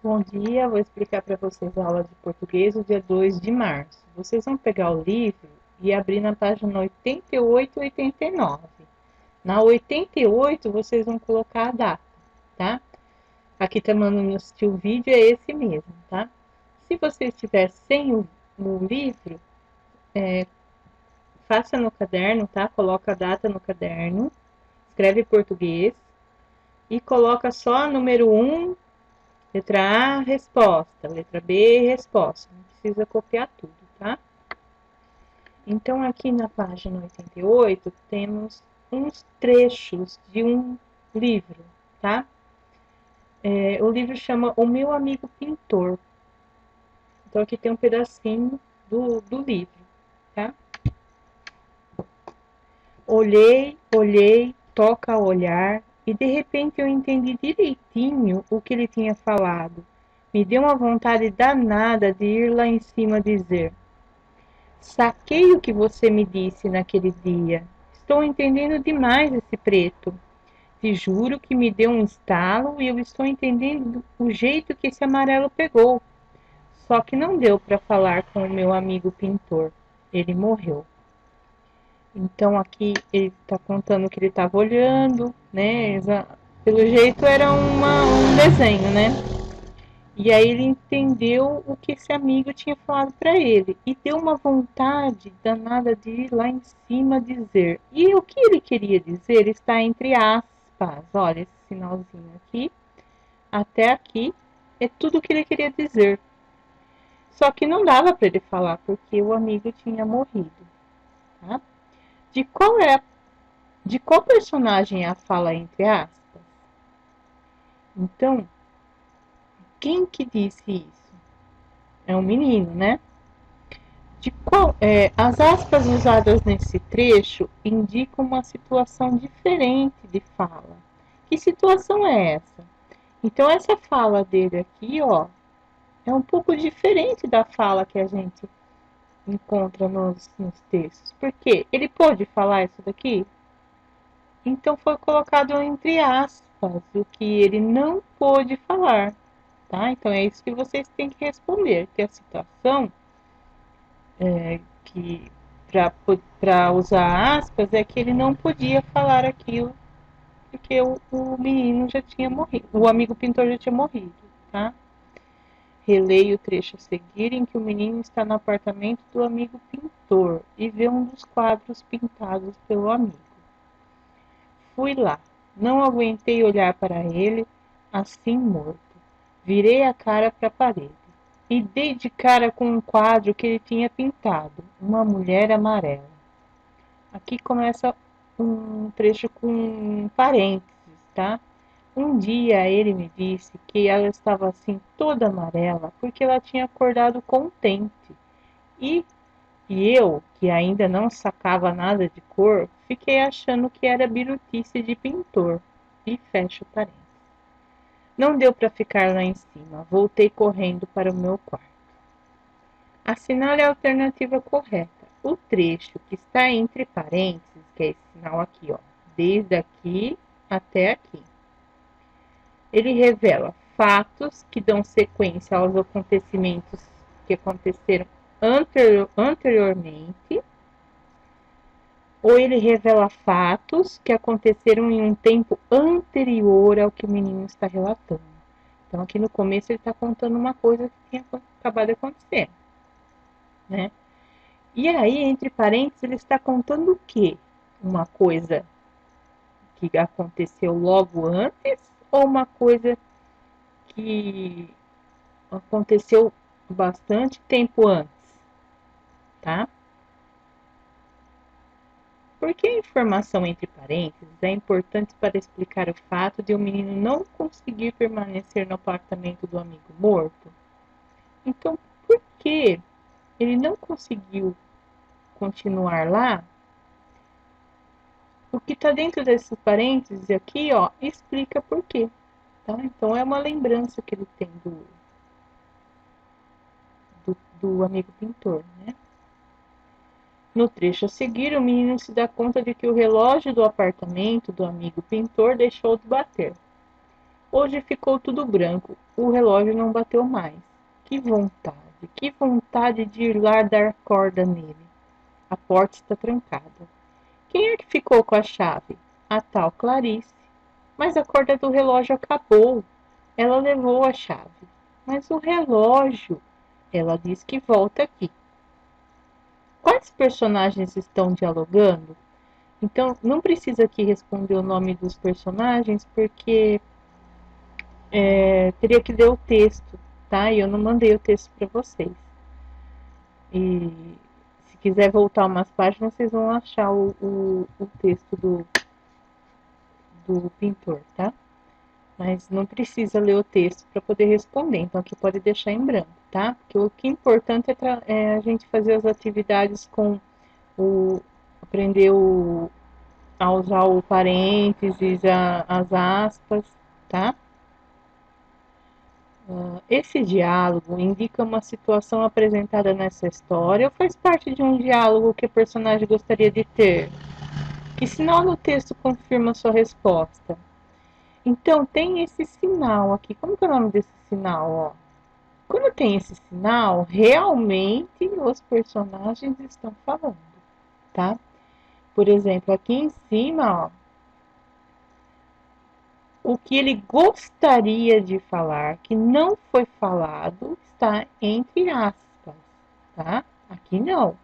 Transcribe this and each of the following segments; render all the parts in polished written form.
Bom dia, vou explicar para vocês a aula de português do dia 2 de março. Vocês vão pegar o livro e abrir na página 88 e 89. Na 88, vocês vão colocar a data, tá? Aqui tá mandando assistir o vídeo, é esse mesmo, tá? Se você estiver sem o livro, faça no caderno, tá? Coloca a data no caderno, escreve português e coloca só número 1, letra A, resposta. Letra B, resposta. Não precisa copiar tudo, tá? Então, aqui na página 88, temos uns trechos de um livro, tá? O livro chama O Meu Amigo Pintor. Então, aqui tem um pedacinho do livro, tá? Olhei, toca a olhar, e de repente eu entendi direitinho o que ele tinha falado. Me deu uma vontade danada de ir lá em cima dizer: saquei o que você me disse naquele dia. Estou entendendo demais esse preto. Te juro que me deu um estalo e eu estou entendendo o jeito que esse amarelo pegou. Só que não deu para falar com o meu amigo pintor. Ele morreu. Então aqui ele está contando que ele estava olhando, né? Pelo jeito era um desenho, né? E aí ele entendeu o que esse amigo tinha falado para ele e deu uma vontade danada de ir lá em cima dizer. E o que ele queria dizer está entre aspas. Olha esse sinalzinho aqui, até aqui é tudo o que ele queria dizer. Só que não dava para ele falar porque o amigo tinha morrido, tá? De qual é de qual personagem é a fala entre aspas? Então, quem que disse isso? É um menino, né? As aspas usadas nesse trecho indicam uma situação diferente de fala. Que situação é essa? Então, essa fala dele aqui, ó, é um pouco diferente da fala que a gente encontra nos textos. Por quê? Ele pôde falar isso daqui? Então, foi colocado entre aspas o que ele não pôde falar. Tá? Então, é isso que vocês têm que responder. Que a situação que para usar aspas é que ele não podia falar aquilo porque o menino já tinha morrido, o amigo pintor já tinha morrido, tá? Releia o trecho a seguir em que o menino está no apartamento do amigo pintor e vê um dos quadros pintados pelo amigo. Fui lá, não aguentei olhar para ele assim morto. Virei a cara para a parede e dei de cara com um quadro que ele tinha pintado, uma mulher amarela. Aqui começa um trecho com parênteses, tá? Um dia ele me disse que ela estava assim toda amarela porque ela tinha acordado contente. E, e eu, que ainda não sacava nada de cor, fiquei achando que era birutice de pintor. E fecho parênteses. Não deu para ficar lá em cima. Voltei correndo para o meu quarto. Assinale a alternativa correta. O trecho que está entre parênteses, que é esse sinal aqui, ó, desde aqui até aqui. Ele revela fatos que dão sequência aos acontecimentos que aconteceram anteriormente, ou ele revela fatos que aconteceram em um tempo anterior ao que o menino está relatando. Então, aqui no começo, ele está contando uma coisa que tinha acabado de acontecer, né? E aí, entre parênteses, ele está contando o quê? Uma coisa que aconteceu logo antes ou uma coisa que aconteceu bastante tempo antes, tá? Porque a informação entre parênteses é importante para explicar o fato de o menino não conseguir permanecer no apartamento do amigo morto. Então, por que ele não conseguiu continuar lá? O que está dentro desses parênteses aqui, ó, explica por quê. Tá? Então, é uma lembrança que ele tem do amigo pintor, né? No trecho a seguir, o menino se dá conta de que o relógio do apartamento do amigo pintor deixou de bater. Hoje ficou tudo branco, o relógio não bateu mais. Que vontade de ir lá dar corda nele. A porta está trancada. Quem é que ficou com a chave? A tal Clarice. Mas a corda do relógio acabou. Ela levou a chave. Mas o relógio, ela diz que volta aqui. Quais personagens estão dialogando? Então, não precisa aqui responder o nome dos personagens, porque teria que ler o texto, tá? E eu não mandei o texto para vocês. E se quiser voltar umas páginas, vocês vão achar o texto do pintor, tá? Mas não precisa ler o texto para poder responder, então aqui pode deixar em branco, tá? Porque o que é importante é a gente fazer as atividades com aprender a usar o parênteses, as aspas, tá? Esse diálogo indica uma situação apresentada nessa história ou faz parte de um diálogo que o personagem gostaria de ter? Que sinal no texto confirma sua resposta? Então, tem esse sinal aqui. Como que é o nome desse sinal? Ó? Quando tem esse sinal, realmente os personagens estão falando, tá? Por exemplo, aqui em cima, ó, o que ele gostaria de falar, que não foi falado, está entre aspas, tá? Aqui não.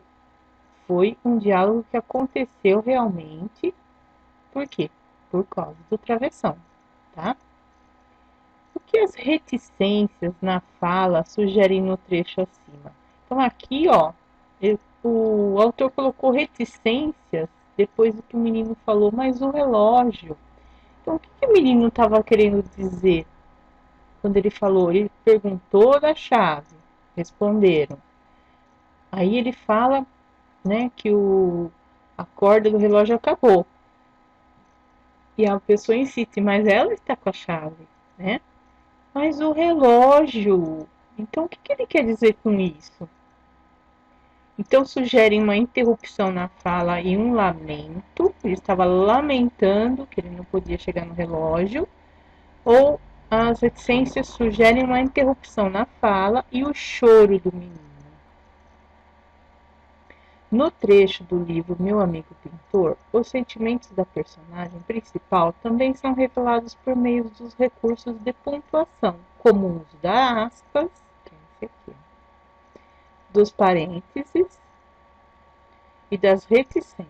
Foi um diálogo que aconteceu realmente. Por quê? Por causa do travessão, tá? O que as reticências na fala sugerem no trecho acima? Então aqui, ó, o autor colocou reticências depois do que o menino falou, mas o relógio. Então o que o menino estava querendo dizer quando ele falou? Ele perguntou da chave, responderam. Aí ele fala, né, que a corda do relógio acabou. E a pessoa insiste, mas ela está com a chave, né? Mas o relógio. Então, o que ele quer dizer com isso? Então, sugerem uma interrupção na fala e um lamento. Ele estava lamentando que ele não podia chegar no relógio. Ou as reticências sugerem uma interrupção na fala e o choro do menino. No trecho do livro Meu Amigo Pintor, os sentimentos da personagem principal também são revelados por meio dos recursos de pontuação, como o uso da aspas, que é esse aqui, dos parênteses e das reticências.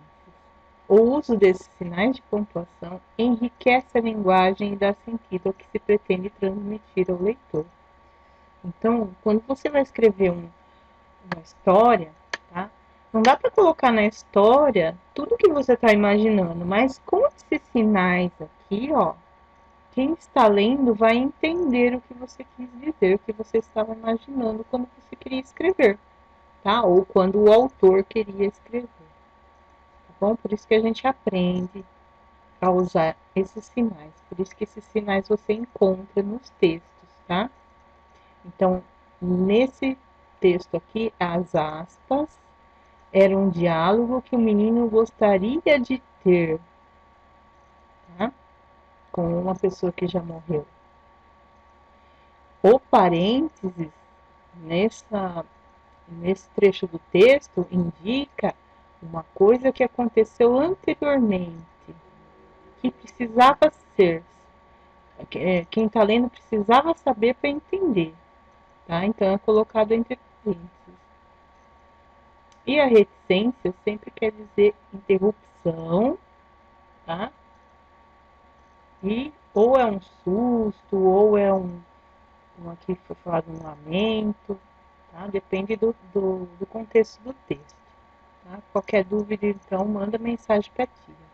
O uso desses sinais de pontuação enriquece a linguagem e dá sentido ao que se pretende transmitir ao leitor. Então, quando você vai escrever uma história, tá? Não dá para colocar na história tudo que você está imaginando, mas com esses sinais aqui, ó, quem está lendo vai entender o que você quis dizer, o que você estava imaginando quando você queria escrever, tá? Ou quando o autor queria escrever, tá bom? Por isso que a gente aprende a usar esses sinais, por isso que esses sinais você encontra nos textos, tá? Então, nesse texto aqui, as aspas era um diálogo que o menino gostaria de ter, tá? Com uma pessoa que já morreu. O parênteses nesse trecho do texto indica uma coisa que aconteceu anteriormente, que precisava ser, quem está lendo precisava saber para entender, tá? Então é colocado entre parênteses. E a reticência sempre quer dizer interrupção, tá? E ou é um susto, ou é aqui foi falado um lamento, tá? Depende do contexto do texto. Tá? Qualquer dúvida, então, manda mensagem para a tia.